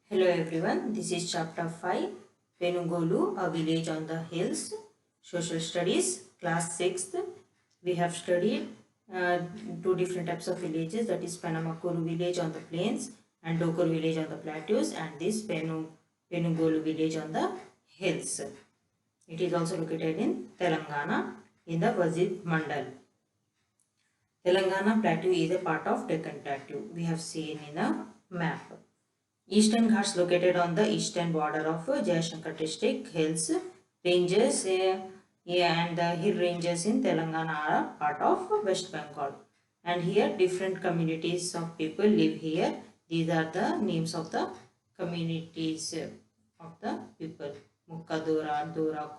Hello everyone, this is chapter 5, Penugolu, a village on the hills, social studies, class 6th. We have studied uh, two different types of villages, that is Penugolu village on the plains and Dokur village on the plateaus, and this Penugolu village on the hills. It is also located in Telangana in the Vazid Mandal. Telangana plateau is a part of Deccan plateau. We have seen in a map. Eastern Ghats located on the eastern border of Jayashankar district. Hills ranges and the hill ranges in Telangana are part of West Bengal. And here different communities of people live here. These are the names of the communities of the people. Mukka, Dora,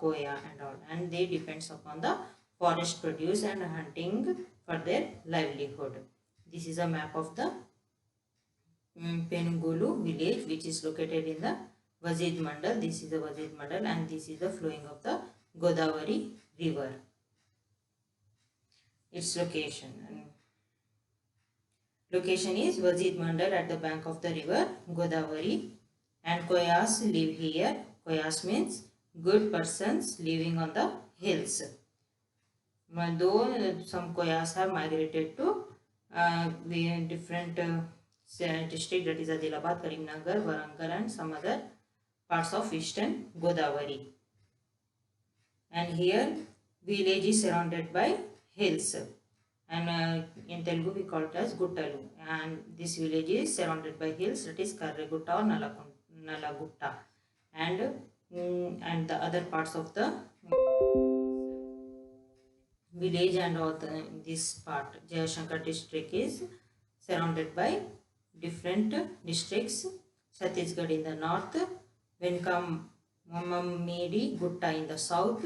Koya and all. And they depends upon the forest produce and hunting for their livelihood. This is a map of the Penugolu village, which is located in the Vazid Mandal. This is the Vazid Mandal and this is the flowing of the Godavari river. Its location. Location is Vazid Mandal at the bank of the river Godavari, and Koyas live here. Koyas means good persons living on the hills. Though some Koyas have migrated to different district, that is Adilabad, Karimnagar, Warangal and some other parts of eastern Godavari. And here village is surrounded by hills, and in Telugu we call it as Guttalu, and this village is surrounded by hills, that is Karregutta or Nalagutta, and the other parts of the village and all this part Jayashankar district is surrounded by different districts. Chhattisgarh in the north, Venkamamidi Gutta in the south,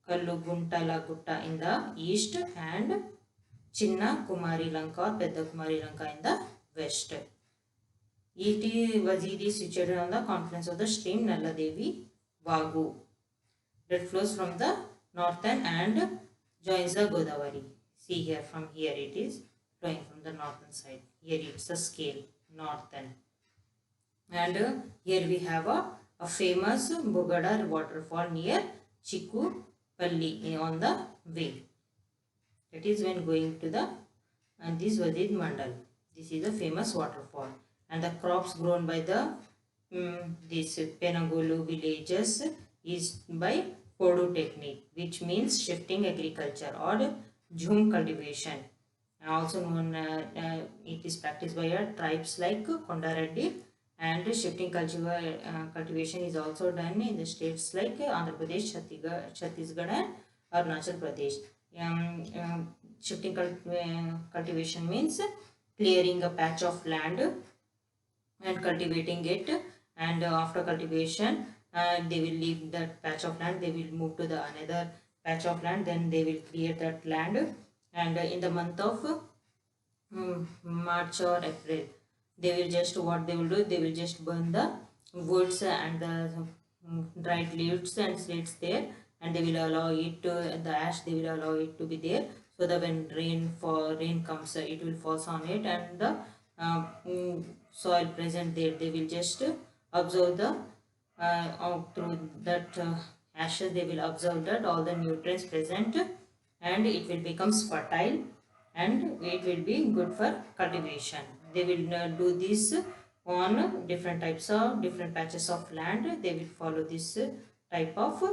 Kalluguntala Gutta in the east, and Chinna Kumari Lanka or Pedda Kumari Lanka in the west. Vazid is situated on the confluence of the stream Nalladevi Vagu that flows from the northern and joins the Godavari. See here, from here it is flowing from the northern side. Here it's a scale, northern. And here we have a famous Bogada waterfall near Chikkupalli on the way. That is when going to the this Vazid Mandal. This is a famous waterfall. And the crops grown by the these Penugolu villages is by Podu technique, which means shifting agriculture or jhum cultivation. Also known, it is practiced by tribes like Kondareddy, and shifting cultivation is also done in the states like Andhra Pradesh, Chhattisgarh and Arunachal Pradesh. Shifting cultivation means clearing a patch of land and cultivating it, and after cultivation they will leave that patch of land, they will move to the another patch of land, then they will clear that land, and in the month of March or April, they will just, what they will do, they will just burn the woods and the dried leaves and slits there, and they will allow it to, the ash, they will allow it to be there, so that when rain comes, it will fall on it, and the soil present there, they will just observe the through that ashes, they will observe that all the nutrients present, and it will becomes fertile and it will be good for cultivation. They will do this on different types of different patches of land. They will follow this type of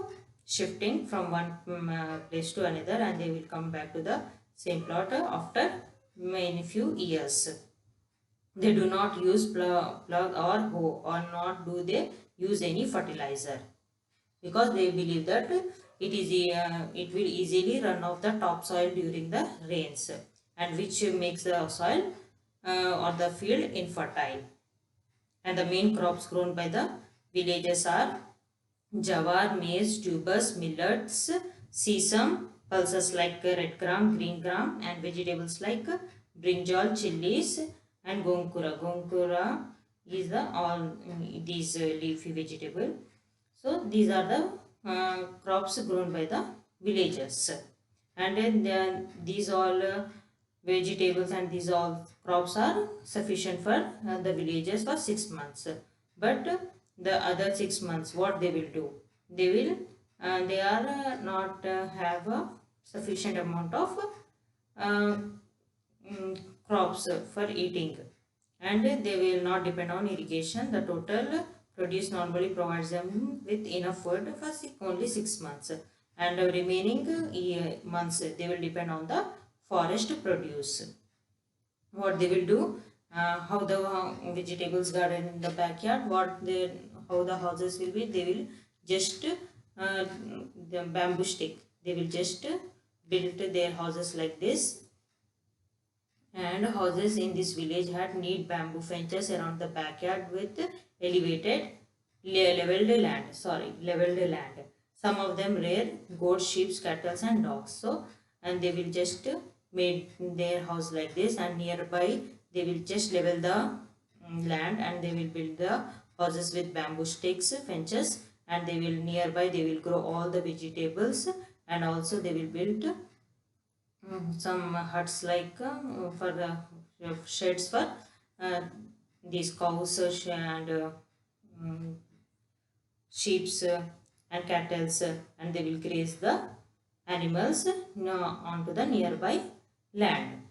shifting from one place to another, and they will come back to the same plot after many few years. They do not use plug or hoe, or not do they use any fertilizer, because they believe that it will easily run off the topsoil during the rains, and which makes the soil or the field infertile. And the main crops grown by the villagers are jawar, maize, tubers, millets, sesame, pulses like red gram, green gram, and vegetables like brinjal, chilies, and gongkura. Gongkura is the all these leafy vegetable. So these are the crops grown by the villagers, and then these all vegetables and these all crops are sufficient for the villagers for 6 months. But the other 6 months what they will do, they will they are not have a sufficient amount of uh, crops for eating, and they will not depend on irrigation. The total produce normally provides them with enough food for only 6 months, and the remaining months they will depend on the forest produce. What they will do, how the vegetables garden in the backyard, what they, how the houses will be, they will just the bamboo stick, they will just build their houses like this. And houses in this village had neat bamboo fences around the backyard with elevated leveled land, leveled land. Some of them rear goats, sheep, cattle and dogs. So, and they will just made their house like this, and nearby they will just level the land, and they will build the houses with bamboo sticks, fences, and they will nearby they will grow all the vegetables, and also they will build some huts like for sheds for uh, these cows and um, sheep and cattle, and they will graze the animals onto the nearby land.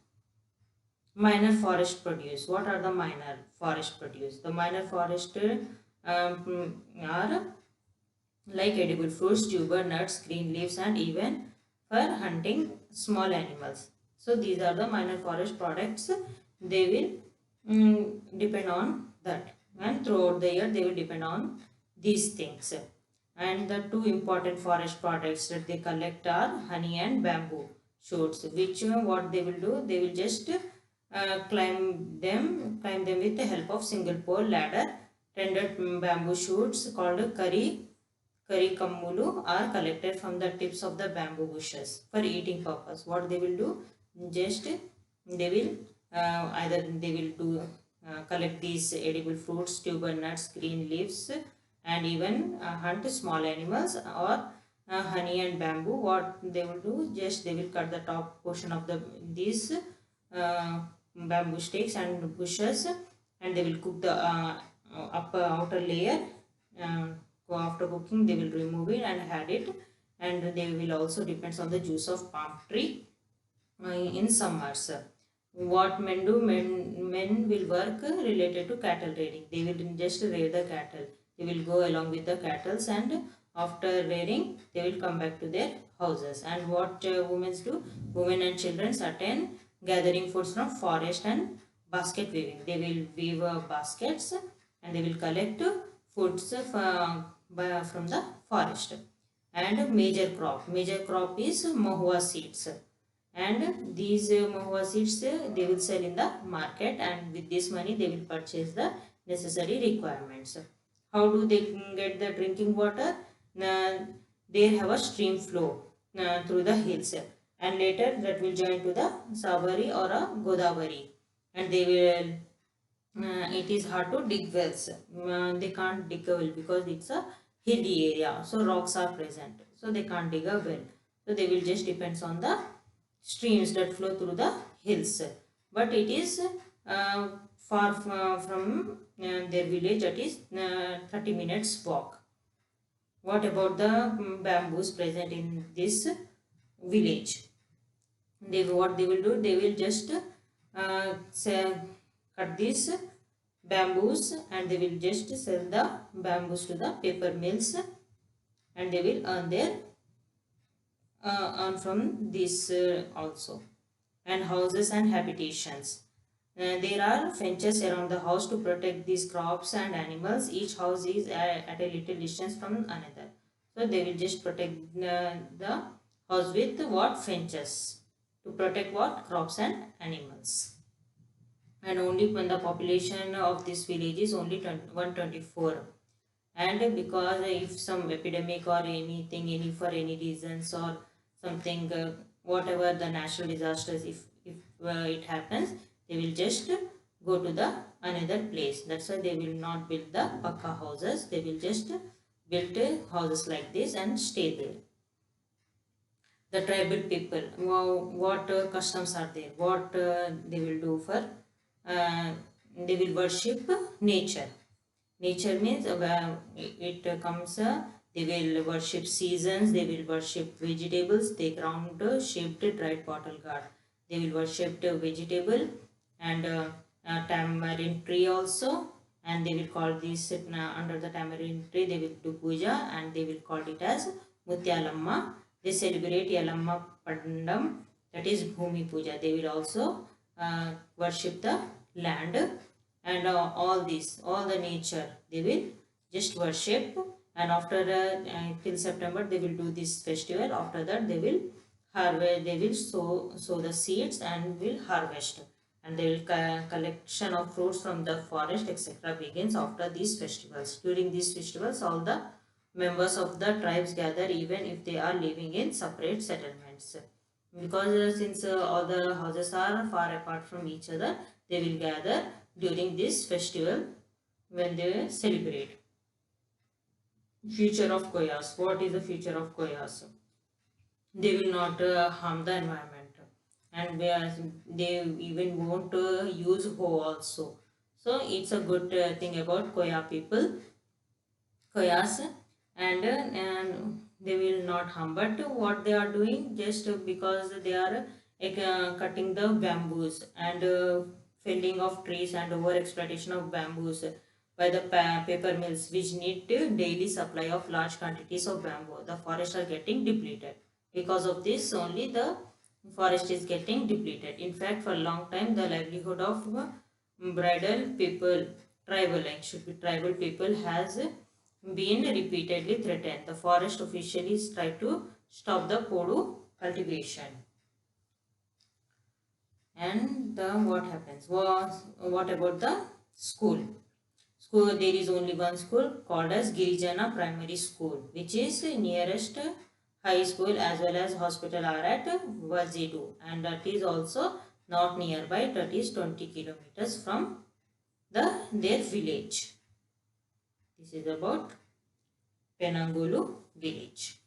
Minor forest produce. What are the minor forest produce? The minor forest are like edible fruits, tuber, nuts, green leaves, and even for hunting small animals. So these are the minor forest products. They will depend on that, and throughout the year they will depend on these things. And the two important forest products that they collect are honey and bamboo shoots, which what they will do, they will just climb them with the help of single pole ladder. Tended bamboo shoots called Karikammulu are collected from the tips of the bamboo bushes for eating purpose. What they will do, just they will either they will do collect these edible fruits, tuber nuts, green leaves, and even hunt small animals, or honey and bamboo. What they will do, just they will cut the top portion of the these bamboo sticks and bushes, and they will cook the upper outer layer. After cooking they will remove it and add it, and they will also depends on the juice of palm tree in summers. What men do, men will work related to cattle rearing. They will just rear the cattle. They will go along with the cattle, and after rearing they will come back to their houses. And what women do, women and children attend gathering foods from forest and basket weaving. They will weave baskets, and they will collect foods from the forest. And major crop is mahua seeds, and these mahua seeds they will sell in the market, and with this money they will purchase the necessary requirements. How do they get the drinking water? uh, they have a stream flow through the hills, and later that will join to the Sabari or a Godavari, and they will it is hard to dig wells. They can't dig a well because it's a hilly area, so rocks are present, so they can't dig a well. So they will just depends on the streams that flow through the hills. But it is far from their village, that is 30 minutes walk. What about the bamboos present in this village? What they will do, they will just cut these bamboos, and they will just sell the bamboos to the paper mills, and they will earn from this also. And houses and habitations. There are fences around the house to protect these crops and animals. Each house is at a little distance from another. So they will just protect the house with what? Fences. To protect what? Crops and animals. And only when the population of this village is only 124. And because if some epidemic or anything, for any reasons or something, whatever the natural disasters, if it happens, they will just go to the another place. That's why they will not build the pakka houses. They will just build houses like this and stay there. The tribal people, what customs are there, what they will do for, uh, they will worship nature. Nature means where it comes, they will worship seasons, they will worship vegetables, they ground shaped dried bottle gourd. They will worship the vegetable and tamarind tree also, and they will call this under the tamarind tree, they will do puja and they will call it as Mutyalamma. They celebrate Yalamma Pandam, that is Bhumi Puja. They will also worship the land and all the nature they will just worship. And after till September they will do this festival. After that they will harvest, they will sow the seeds and will harvest, and they will collection of fruits from the forest etc. begins after these festivals. During these festivals all the members of the tribes gather, even if they are living in separate settlements, because since all the houses are far apart from each other, they will gather during this festival when they celebrate. Future of koyas. What is the future of koyas? They will not harm the environment, and they even won't use hoe also. So it's a good thing about koya people, koyas, and they will not harm. But what they are doing, just because they are cutting the bamboos and felling of trees and over exploitation of bamboos by the paper mills, which need daily supply of large quantities of bamboo. The forests are getting depleted. Because of this, only the forest is getting depleted. In fact, for a long time, the livelihood of bridal people, tribal, like should be tribal people, has been repeatedly threatened. The forest officials try to stop the Podu cultivation. And what happens? What about the school? School, there is only one school called as Girijana Primary School, which is nearest high school as well as hospital are at Vajedu, and that is also not nearby. That is 20 kilometers from their village. This is about Penangolu village.